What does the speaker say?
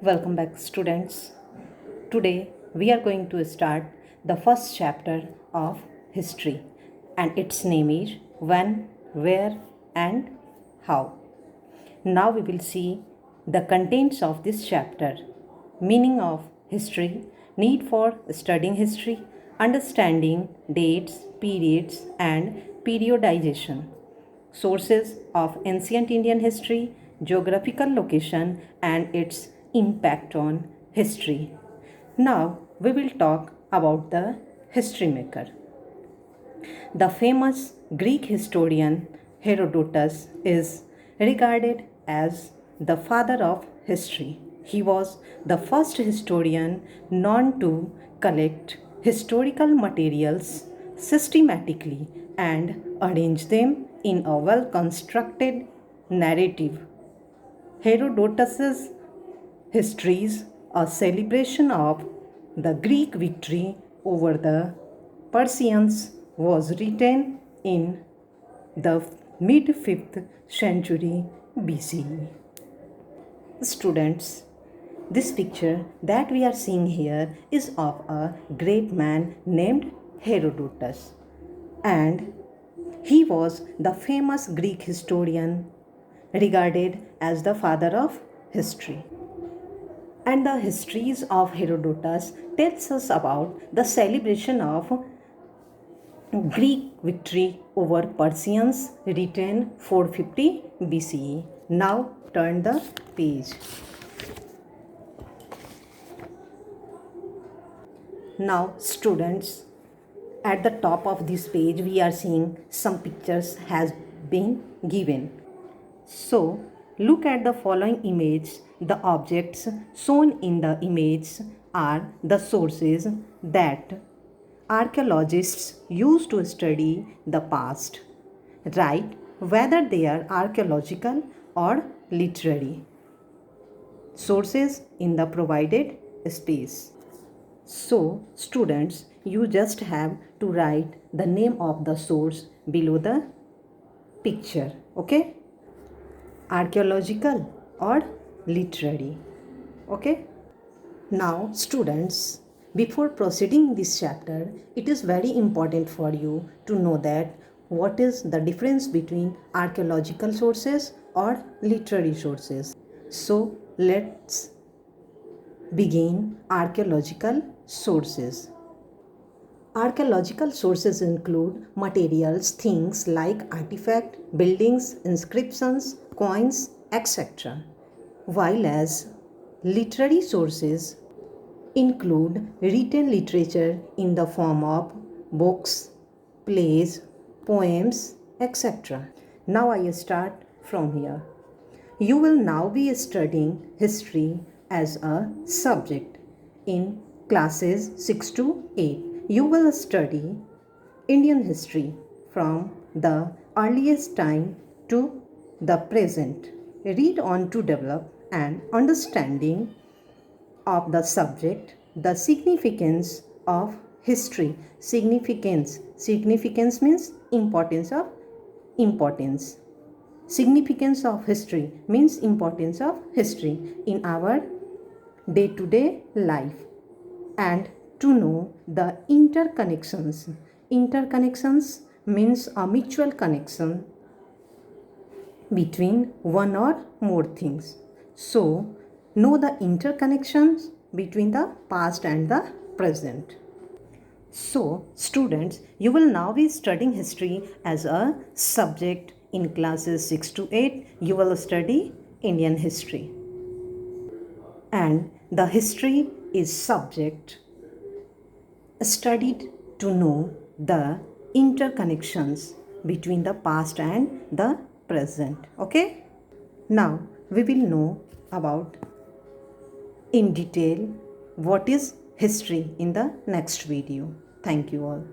Welcome back, students. Today we are going to start the first chapter of history, and its name is When, Where, and How. Now we will see the contents of this chapter: meaning of history, need for studying history, understanding dates, periods, and periodization, sources of ancient Indian history, geographical location, and its impact on history. Now we will talk about the history maker. The famous Greek historian Herodotus is regarded as the father of history. He was the first historian known to collect historical materials systematically and arrange them in a well constructed narrative. Herodotus's histories, a celebration of the Greek victory over the Persians, was written in the mid 5th century BCE. Students, this picture that we are seeing here is of a great man named Herodotus, and he was the famous Greek historian regarded as the father of history. And the histories of Herodotus tells us about the celebration of Greek victory over Persians written 450 BCE. Now turn the page. Now students, at the top of this page we are seeing some pictures has been given. So look at the following image. The objects shown in the image are the sources that archaeologists use to study the past. Write whether they are archaeological or literary sources in the provided space. So, students, you just have to write the name of the source below the picture. Okay? Archaeological or literary. Okay? Now, students, before proceeding this chapter, it is very important for you to know that what is the difference between archaeological sources or literary sources. So, let's begin archaeological sources. Archaeological sources include materials, things like artifacts, buildings, inscriptions, coins, etc. While as literary sources include written literature in the form of books, plays, poems, etc. Now I start from here. You will now be studying history as a subject in classes 6 to 8. You will study Indian history from the earliest time to the present. Read on to develop an understanding of the subject, the significance of history. Significance means importance of importance. Significance of history means importance of history in our day-to-day life, and to know the interconnections. Interconnections means a mutual connection between one or more things. So, know the interconnections between the past and the present. So, students, you will now be studying history as a subject in classes 6 to 8. You will study Indian history. And the history is subject studied to know the interconnections between the past and the present. Okay? Now we will know about in detail what is history in the next video. Thank you all.